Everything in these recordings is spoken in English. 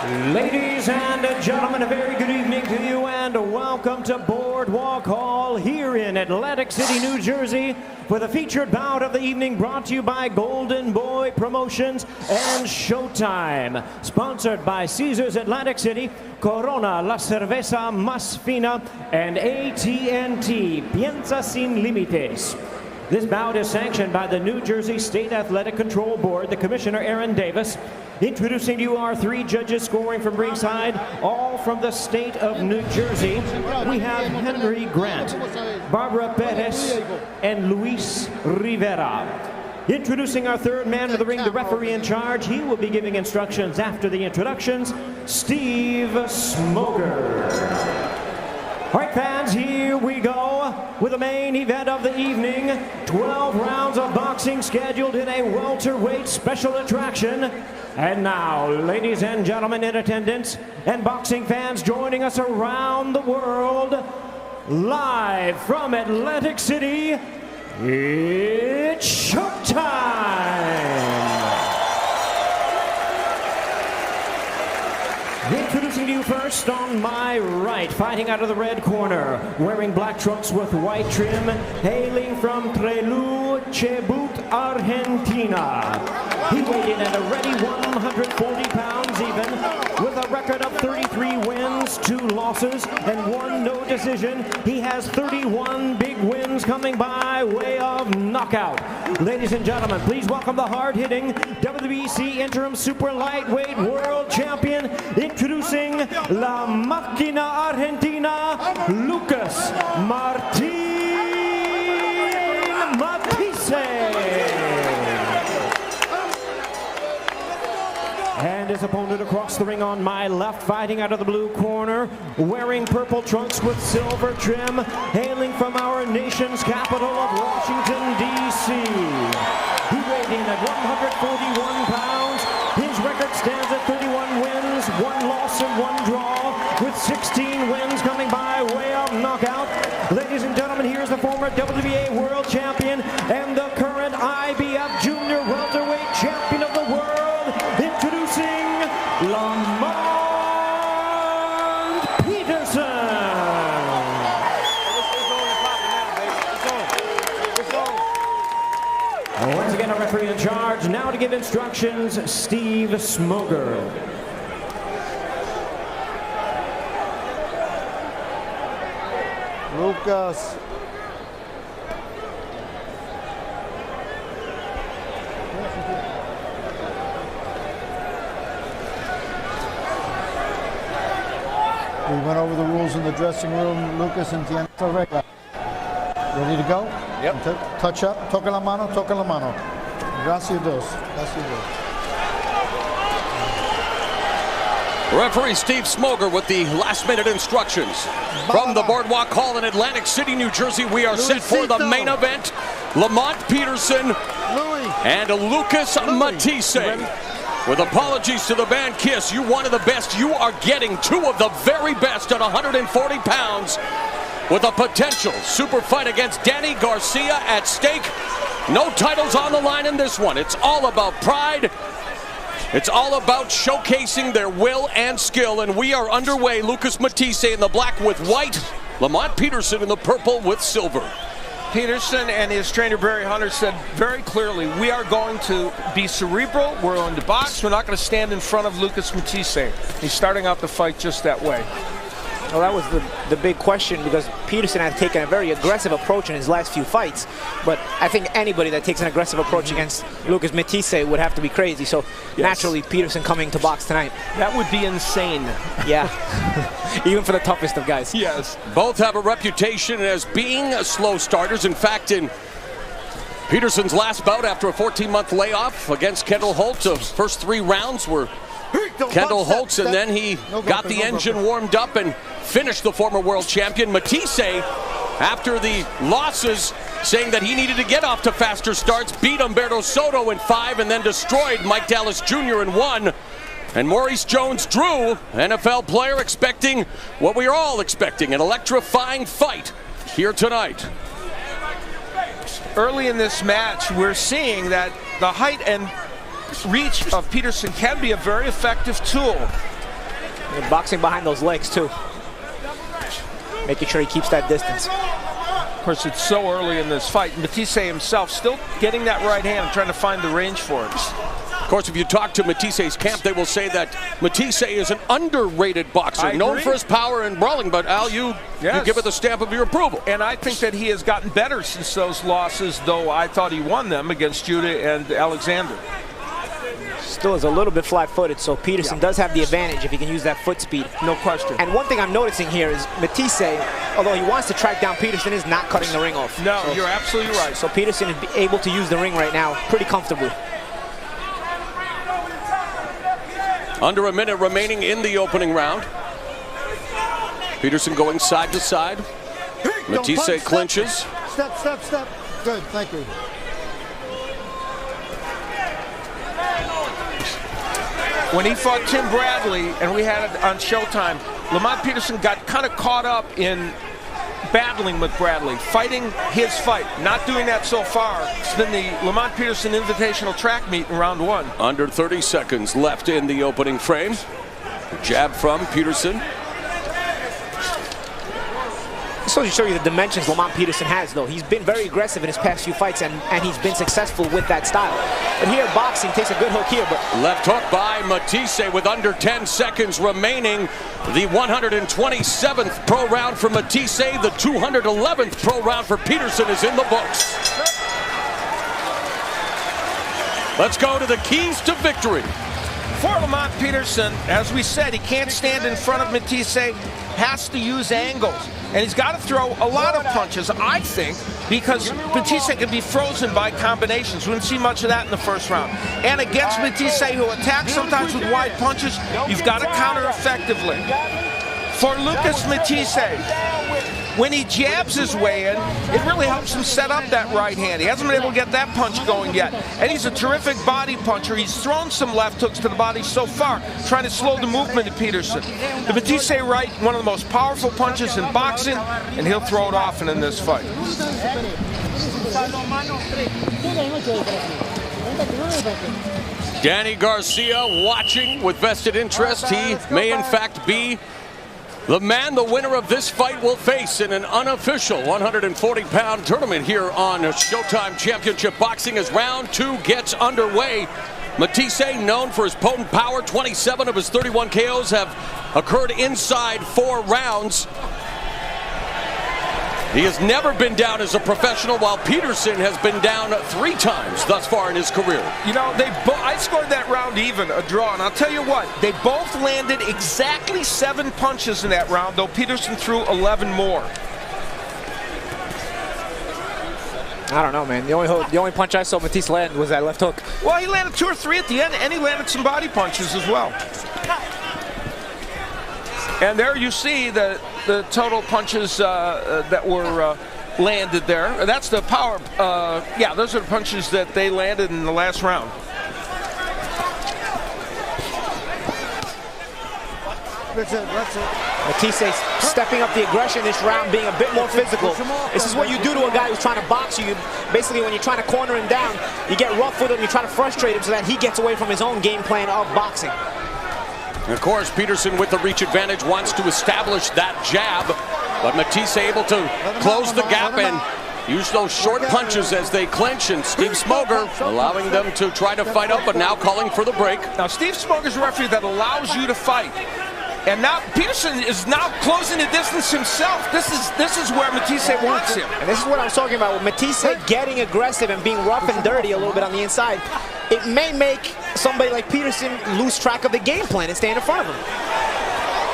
Ladies and gentlemen, a very good evening to you and welcome to Boardwalk Hall here in Atlantic City, New Jersey for the featured bout of the evening brought to you by Golden Boy Promotions and Showtime. Sponsored by Caesars Atlantic City, Corona, La Cerveza Más Fina, and AT&T, Piensa Sin Límites. This bout is sanctioned by the New Jersey State Athletic Control Board, the Commissioner Aaron Davis. Introducing to you our three judges scoring from ringside, all from the state of New Jersey. We have Henry Grant, Barbara Perez, and Luis Rivera. Introducing our third man of the ring, the referee in charge. He will be giving instructions after the introductions, Steve Smoger. All right, fans, here we go with the main event of the evening. 12 rounds of boxing scheduled in a welterweight special attraction. And now, ladies and gentlemen in attendance and boxing fans joining us around the world, live from Atlantic City, it's showtime! Introducing to you first on my right, fighting out of the red corner, wearing black trunks with white trim, hailing from Trelew, Chubut, Argentina. He weighed in at a ready 140 pounds even, with a record of 33 wins, 2 losses, and 1 no decision. He has 31 big wins coming by way of knockout. Ladies and gentlemen, please welcome the hard-hitting WBC Interim Super Lightweight World Champion, introducing La Máquina Argentina, Lucas Matthysse. And his opponent across the ring on my left, fighting out of the blue corner, wearing purple trunks with silver trim, hailing from our nation's capital of Washington, D.C. He weighed in at 141 pounds. His record stands at 31 wins, 1 loss and 1 draw, with 16 wins coming by way of knockout. Ladies and gentlemen, here's the former WBA World Champion and the current IBF Junior Welterweight Champion of the world, introducing Lamont Peterson. Once again, a referee in charge. Now to give instructions, Steve Smoger. Lucas. We went over the rules in the dressing room. Lucas and Tiana Regla. Ready to go? Yep. Touch up. Toca la mano. Toca la mano. Gracias dos. Gracias dos. Referee Steve Smoger with the last-minute instructions. From the Boardwalk Hall in Atlantic City, New Jersey, we are set for the main event. Lamont Peterson and Lucas Matthysse. With apologies to the band Kiss, you wanted the best. You are getting 2 of the very best at 140 pounds with a potential super fight against Danny Garcia at stake. No titles on the line in this one. It's all about pride. It's all about showcasing their will and skill, and we are underway. Lucas Matthysse in the black with white, Lamont Peterson in the purple with silver. Peterson and his trainer Barry Hunter said very clearly, we are going to be cerebral, we're going to box, we're not going to stand in front of Lucas Matthysse. He's starting out the fight just that way. Well, that was the big question, because Peterson had taken a very aggressive approach in his last few fights. But I think anybody that takes an aggressive approach against Lucas Matthysse would have to be crazy. So naturally, Peterson coming to box tonight. That would be insane. Yeah, even for the toughest of guys. Yes. Both have a reputation as being slow starters. In fact, in Peterson's last bout after a 14-month layoff against Kendall Holtz, the first 3 rounds were Kendall Holtz, and then he got the engine warmed up and finished the former world champion. Matthysse, after the losses, saying that he needed to get off to faster starts, beat Humberto Soto in 5 and then destroyed Mike Dallas Jr. in 1. And Maurice Jones-Drew, NFL player, expecting what we are all expecting, an electrifying fight here tonight. Early in this match, we're seeing that the height and reach of Peterson can be a very effective tool. And boxing behind those legs, too. Making sure he keeps that distance. Of course, it's so early in this fight. Matthysse himself still getting that right hand and trying to find the range for it. Of course, if you talk to Mathisse's camp, they will say that Matthysse is an underrated boxer, known for his power and brawling. But Al, you give it the stamp of your approval. And I think that he has gotten better since those losses, though I thought he won them against Judah and Alexander. Still is a little bit flat-footed, so Peterson does have the advantage if he can use that foot speed. No question. And one thing I'm noticing here is Matthysse, although he wants to track down Peterson, is not cutting the ring off. No, you're absolutely right. So Peterson is able to use the ring right now pretty comfortably. Under a minute remaining in the opening round. Peterson going side to side. Matthysse clinches. Step, step, step. Good, thank you. When he fought Tim Bradley, and we had it on Showtime, Lamont Peterson got kind of caught up in battling with Bradley, fighting his fight. Not doing that so far. It's been the Lamont Peterson Invitational track meet in round 1. Under 30 seconds left in the opening frame. Jab from Peterson. So to show you the dimensions Lamont Peterson has, though. He's been very aggressive in his past few fights, and he's been successful with that style. But here, boxing takes a good hook here, but... Left hook by Matthysse with under 10 seconds remaining. The 127th pro round for Matthysse. The 211th pro round for Peterson is in the books. Let's go to the keys to victory. For Lamont Peterson, as we said, he can't stand in front of Matthysse, has to use angles. And he's got to throw a lot of punches, I think, because Matthysse can be frozen by combinations. We didn't see much of that in the first round. And against Matthysse, who attacks sometimes with wide punches, you've got to counter effectively. For Lucas Matthysse, when he jabs his way in, it really helps him set up that right hand. He hasn't been able to get that punch going yet. And he's a terrific body puncher. He's thrown some left hooks to the body so far, trying to slow the movement of Peterson. The Matthysse right, one of the most powerful punches in boxing, and he'll throw it often in this fight. Danny Garcia watching with vested interest. He may in fact be the man the winner of this fight will face in an unofficial 140-pound tournament here on Showtime Championship Boxing as round 2 gets underway. Matthysse, known for his potent power, 27 of his 31 KOs have occurred inside 4 rounds. He has never been down as a professional, while Peterson has been down 3 times thus far in his career. You know, I scored that round even, a draw, and I'll tell you what, they both landed exactly 7 punches in that round, though Peterson threw 11 more. I don't know, man. The only punch I saw Matthysse land was that left hook. Well, he landed 2 or 3 at the end, and he landed some body punches as well. And there you see the total punches that were landed there. That's the power. Yeah, those are the punches that they landed in the last round. That's it, that's it. Matthysse stepping up the aggression this round, being a bit more physical. This is what you do to a guy who's trying to box you. Basically, when you're trying to corner him down, you get rough with him, you try to frustrate him so that he gets away from his own game plan of boxing. And of course, Peterson with the reach advantage wants to establish that jab, but Matthysse able to close the gap and use those short punches as they clinch, and Steve Smoger allowing them to try to fight up, but now calling for the break. Now, Steve Smoger's a referee that allows you to fight. And now Peterson is now closing the distance himself. This is where Matthysse wants him. And this is what I'm talking about. With Matthysse getting aggressive and being rough and dirty a little bit on the inside, it may make somebody like Peterson lose track of the game plan and stand in front of him.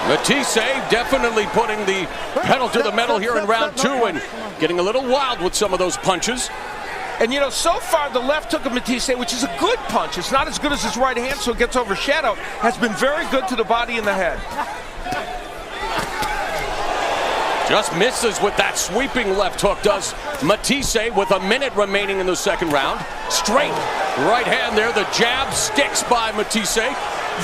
Matthysse definitely putting the pedal to the metal here in round 2 and getting a little wild with some of those punches. And you know, so far the left hook of Matthysse, which is a good punch, it's not as good as his right hand, so it gets overshadowed, has been very good to the body and the head. Just misses with that sweeping left hook, does Matthysse, with a minute remaining in the second round. Straight right hand there, the jab sticks by Matthysse.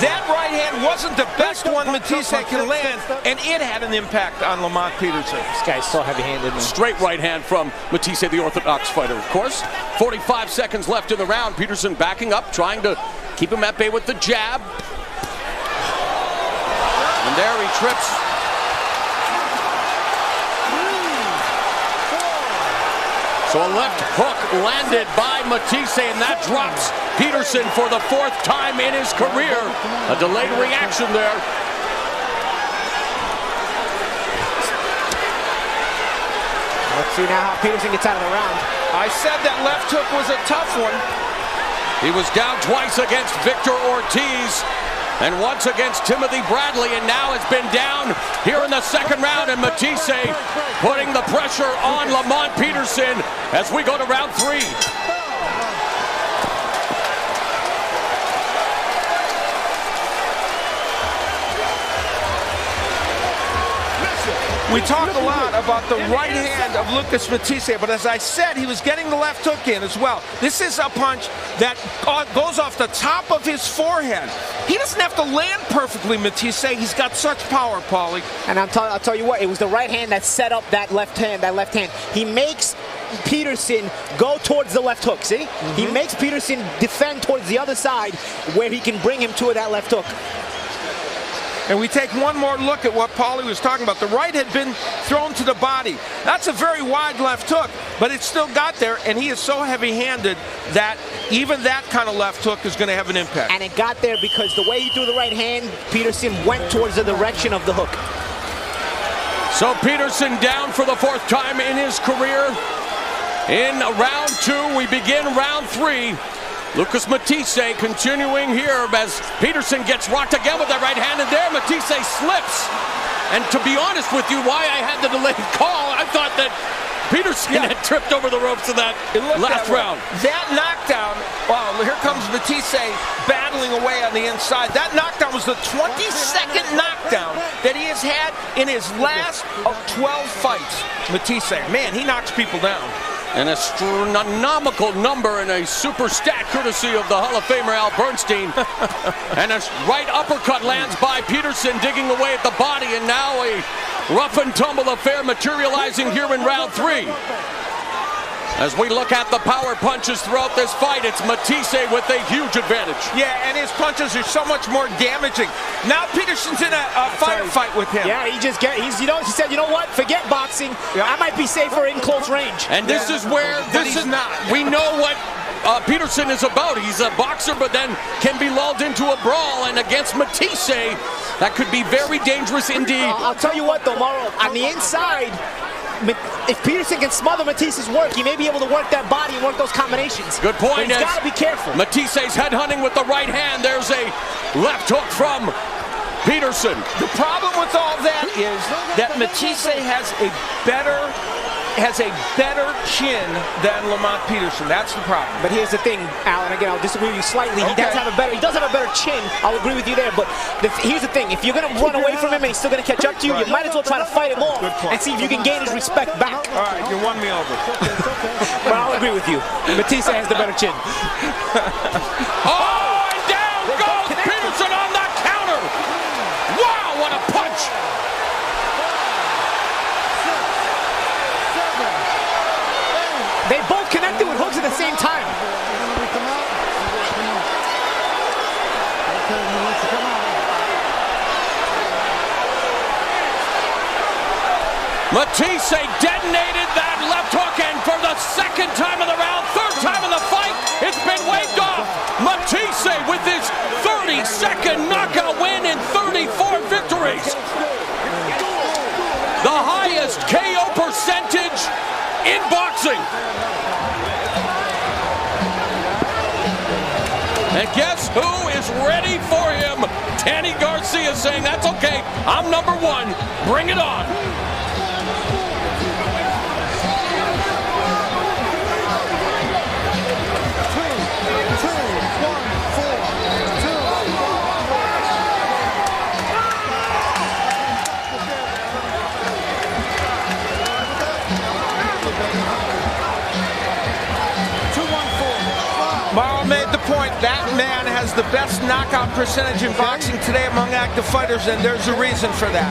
That right hand wasn't the best one Matthysse can land, and it had an impact on Lamont Peterson. This guy's so heavy-handed, man. Straight right hand from Matthysse, the orthodox fighter, of course. 45 seconds left in the round. Peterson backing up, trying to keep him at bay with the jab. And And there he trips. So a left hook landed by Matthysse, and that drops Peterson for the 4th time in his career. A delayed reaction there. Let's see now how Peterson gets out of the round. I said that left hook was a tough one. He was down twice against Victor Ortiz and once against Timothy Bradley, and now has been down here in the 2nd round, and Matthysse putting the pressure on Lamont Peterson as we go to round 3. We talk a lot about the right hand of Lucas Matthysse, but as I said, he was getting the left hook in as well. This is a punch that goes off the top of his forehead. He doesn't have to land perfectly, Matthysse. He's got such power, Paulie. And I'll tell you what, it was the right hand that set up that left hand. He makes Peterson go towards the left hook, see? He makes Peterson defend towards the other side where he can bring him to that left hook. And we take one more look at what Paulie was talking about. The right had been thrown to the body. That's a very wide left hook, but it still got there, and he is so heavy-handed that even that kind of left hook is going to have an impact. And it got there because the way he threw the right hand, Peterson went towards the direction of the hook. So Peterson down for the 4th time in his career. In round 2, we begin round 3. Lucas Matthysse continuing here as Peterson gets rocked again with that right hand, and there Matthysse slips. And to be honest with you, why I had the delayed call, I thought that Peterson had tripped over the ropes in that last round. That knockdown, wow, here comes Matthysse battling away on the inside. That knockdown was the 22nd knockdown that he has had in his last 12 fights. Matthysse, man, he knocks people down. And a astronomical number and a super stat courtesy of the Hall of Famer Al Bernstein. And a right uppercut lands by Peterson, digging away at the body, and now a rough and tumble affair materializing here in round 3. As we look at the power punches throughout this fight, it's Matthysse with a huge advantage. Yeah, and his punches are so much more damaging. Now Peterson's in a firefight with him. Yeah, he said, you know what, forget boxing. I might be safer in close range. And this is where, we know what Peterson is about. He's a boxer, but then can be lulled into a brawl, and against Matthysse, that could be very dangerous indeed. I'll tell you what though, Mauro, on the inside, if Peterson can smother Matthisse's work, he may be able to work that body and work those combinations. Good point. But he's got to be careful. Matthisse's headhunting with the right hand. There's a left hook from Peterson. The problem with all that is that Matthysse has a better chin than Lamont Peterson. That's the problem. But here's the thing, Al, and again, I'll disagree with you slightly. He does have a better chin. I'll agree with you there. But here's the thing: if you're going to run away from him and he's still going to catch up to you, you might as well try to fight him off and see if you can gain his respect back. All right, you won me over. But I'll agree with you. Matthysse has the better chin. Oh, and down goes Peterson on the counter. Wow, what a punch! They both connected with hooks at the same time. Matthysse detonated that left hook, and for the 2nd time of the round, 3rd time in the fight, it's been waved off. Matthysse with his 32nd knockout win in 34 victories. The highest KO percentage in boxing. And guess who is ready for him? Danny Garcia saying, that's okay, I'm number 1, bring it on. Mauro made the point, that man has the best knockout percentage in boxing today among active fighters, and there's a reason for that.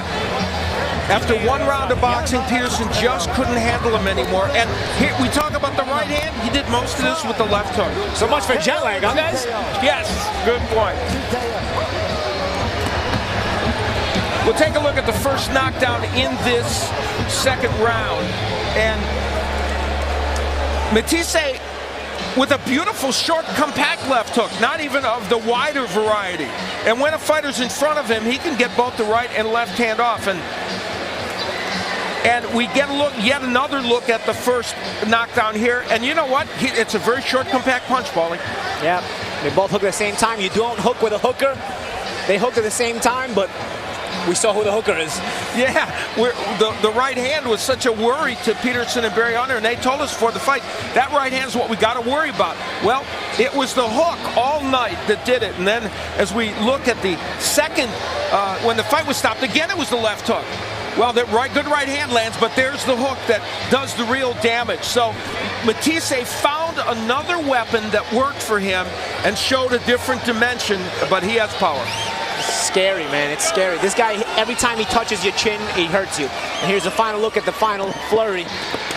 After 1 round of boxing, Peterson just couldn't handle him anymore. And here we talk about the right hand, he did most of this with the left hook. So much for jet lag, huh guys? Yes, good point. We'll take a look at the first knockdown in this second round. And Matthysse with a beautiful short compact left hook, not even of the wider variety. And when a fighter's in front of him, he can get both the right and left hand off. And we get a look, yet another look at the first knockdown here. And you know what? It's a very short compact punch, Paulie. Yeah, they both hook at the same time. You don't hook with a hooker. They hook at the same time, but we saw who the hooker is. Yeah, the right hand was such a worry to Peterson and Barry Hunter, and they told us before the fight, that right hand is what we got to worry about. Well, it was the hook all night that did it. And then as we look at the second, when the fight was stopped, again it was the left hook. Well, that good right hand lands, but there's the hook that does the real damage. So Matthysse found another weapon that worked for him and showed a different dimension, but he has power. It's scary, man. It's scary. This guy, every time he touches your chin, he hurts you. And here's the final look at the final flurry.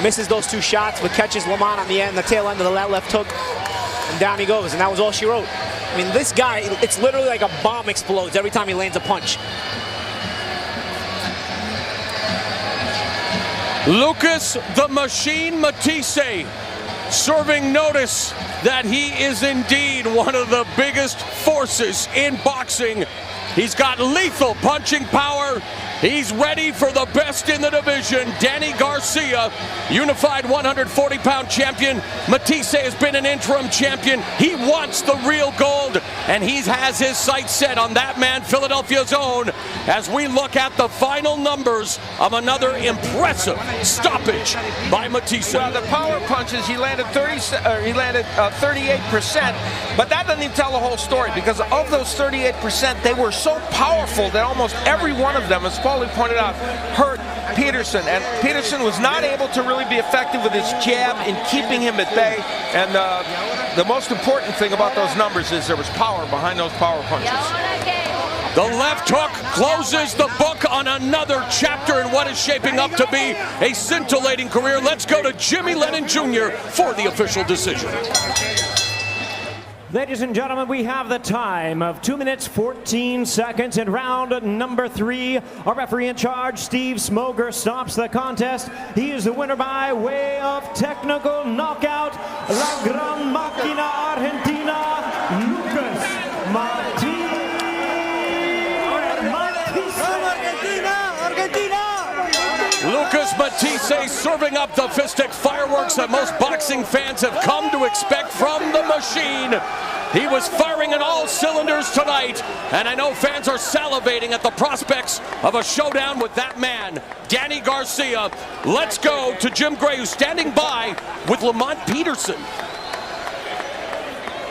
Misses those two shots, but catches Lamont on the end, the tail end of the left hook, and down he goes. And that was all she wrote. I mean, this guy, it's literally like a bomb explodes every time he lands a punch. Lucas the Machine Matthysse serving notice that he is indeed one of the biggest forces in boxing. He's got lethal punching power. He's ready for the best in the division. Danny Garcia, unified 140-pound champion. Matthysse has been an interim champion. He wants the real gold, and he has his sights set on that man, Philadelphia's own, as we look at the final numbers of another impressive stoppage by Matthysse. Well, the power punches, he landed 38%, but that doesn't even tell the whole story, because of those 38%, they were so powerful that almost every one of them, as Paulie pointed out, hurt Peterson. And Peterson was not able to really be effective with his jab in keeping him at bay. And the most important thing about those numbers is there was power behind those power punches. The left hook closes the book on another chapter in what is shaping up to be a scintillating career. Let's go to Jimmy Lennon Jr. for the official decision. Ladies and gentlemen, we have the time of 2 minutes, 14 seconds in round number 3. Our referee in charge, Steve Smoger, stops the contest. He is the winner by way of technical knockout. La Gran Máquina Argentina, Lucas Matthysse. Lucas Matthysse serving up the fistic fireworks that most boxing fans have come to expect from the machine. He was firing on all cylinders tonight, and I know fans are salivating at the prospects of a showdown with that man, Danny Garcia. Let's go to Jim Gray, who's standing by with Lamont Peterson.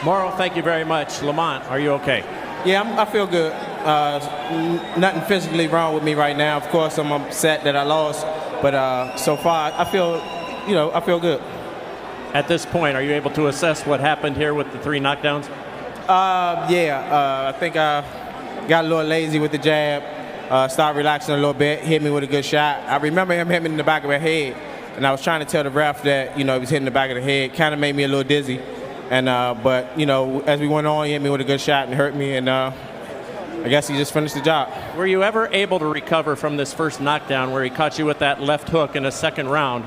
Morrow, thank you very much. Lamont, are you okay? Yeah, I feel good. Nothing physically wrong with me right now. Of course, I'm upset that I lost, but so far I feel good. At this point, are you able to assess what happened here with the 3 knockdowns? I think I got a little lazy with the jab. Started relaxing a little bit. Hit me with a good shot. I remember him hitting me in the back of the head, and I was trying to tell the ref that he was hitting the back of the head. Kind of made me a little dizzy. And but as we went on, he hit me with a good shot and hurt me, and I guess he just finished the job. Were you ever able to recover from this first knockdown where he caught you with that left hook in a second round,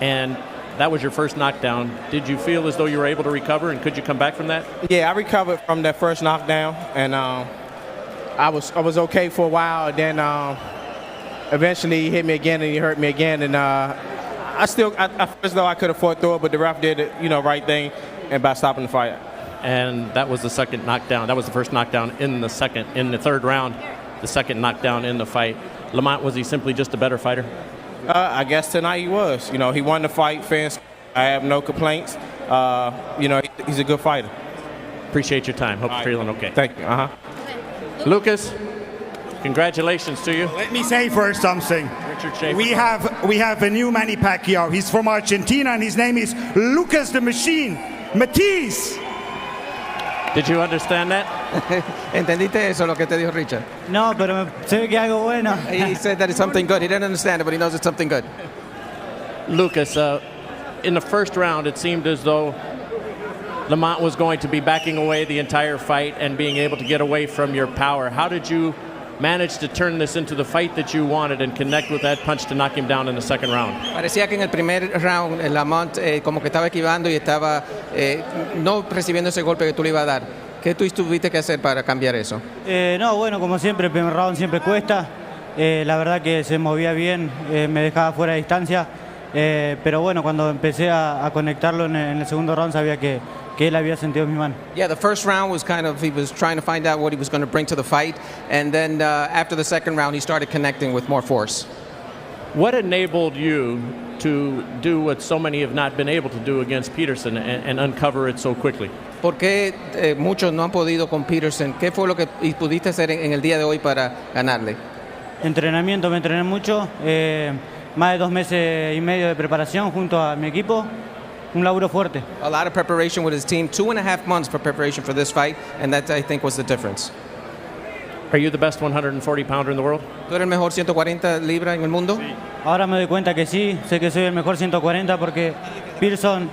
and that was your first knockdown? Did you feel as though you were able to recover, and could you come back from that? Yeah, I recovered from that first knockdown, and I was okay for a while. And then eventually he hit me again, and he hurt me again, and I feel as though I could have fought through it, but the ref did the right thing and by stopping the fight. And that was the second knockdown. That was the first knockdown in the third round, the second knockdown in the fight. Lamont, was he simply just a better fighter? I guess tonight he was. He won the fight. Fans, I have no complaints. He's a good fighter. Appreciate your time. Hope you're feeling okay. Thank you. Lucas, congratulations to you. Let me say first something. Richard Schaefer. We have a new Manny Pacquiao. He's from Argentina, and his name is Lucas the Machine Matthysse. Did you understand that? ¿Entendiste eso, lo que te dijo Richard? No, pero se ve que algo bueno. He said that it's something good. He didn't understand it, but he knows it's something good. Lucas, in the first round, it seemed as though Lamont was going to be backing away the entire fight and being able to get away from your power. How did you managed to turn this into the fight that you wanted and connect with that punch to knock him down in the second round. Parecía que en el primer round Lamont como que estaba esquivando y estaba no recibiendo ese golpe que tú le ibas a dar. ¿Qué tú tuviste que hacer para cambiar eso? No, bueno, como siempre, el primer round siempre cuesta. La verdad que se movía bien, me dejaba fuera de distancia. Pero bueno, cuando empecé a conectarlo en el segundo round sabía que él había sentido mi mano. Yeah, the first round was kind of, he was trying to find out what he was going to bring to the fight. And then after the second round, he started connecting with more force. What enabled you to do what so many have not been able to do against Peterson and uncover it so quickly? ¿Por qué muchos no han podido con Peterson? ¿Qué fue lo que pudiste hacer en el día de hoy para ganarle? Entrenamiento, me entrené mucho. Más de 2 meses y medio de preparación junto a mi equipo. Un laburo fuerte. A lot of preparation with his team, 2.5 months for preparation for this fight, and that I think was the difference. Are you the best 140 pounder in the world? ¿Tú eres el mejor 140 libras en el mundo? Ahora me doy cuenta que sí, sé que soy el mejor 140 porque Peterson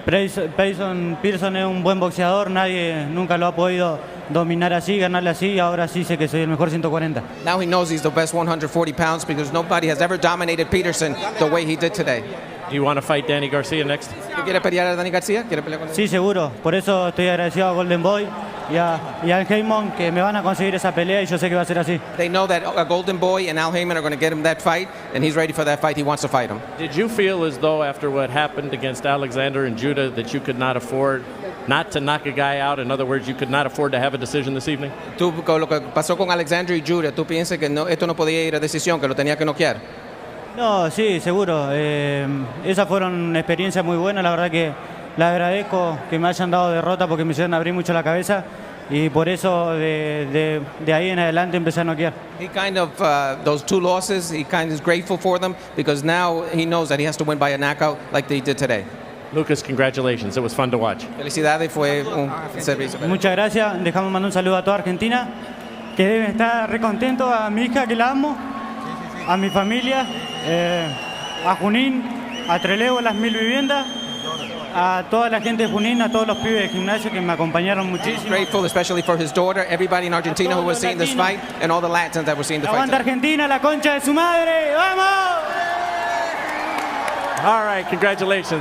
es un buen boxeador, nadie nunca lo ha podido dominar así, ganarle así, ahora sí sé que soy el mejor 140. Now he knows he's the best 140 pounds because nobody has ever dominated Peterson the way he did today. Do you want to fight Danny Garcia next? ¿Tú quieres pelear a Danny García? ¿Quieres pelear con él? Sí, seguro, por eso estoy agradecido a Golden Boy y al Lamont que me van a conseguir esa pelea y yo sé que va a ser así. They know that a Golden Boy and Al Heyman are going to get him that fight, and he's ready for that fight. He wants to fight him. Did you feel as though after what happened against Alexander and Judah that you could not afford not to knock a guy out? In other words, you could not afford to have a decision this evening? Tú, con lo que pasó con Alexander y Judah, ¿tú piensas que esto no podía ir a decisión, que lo tenía que noquear? No, sí, seguro. Esas fueron experiencias muy buenas. La verdad que le agradezco que me hayan dado derrota porque me hicieron abrir mucho la cabeza y por eso de ahí en adelante empecé a noquear. He kind of, those 2 losses, he kind of is grateful for them because now he knows that he has to win by a knockout like they did today. Lucas, congratulations. It was fun to watch. Felicidades, fue un servicio. Muchas gracias. Dejamos mandar un saludo a toda Argentina, que deben estar re contentos, a mi hija que la amo, a mi familia, a Junín, a Trelew, a las 1000 viviendas, a toda la gente de Junín, a todos los pibes del gimnasio que me acompañaron muchísimo. Grateful, especially for his daughter, everybody in Argentina who was seeing this fight, and all the Latins that were seeing the fight. Aguanta Argentina, la concha de su madre, ¡vamos! All right, congratulations.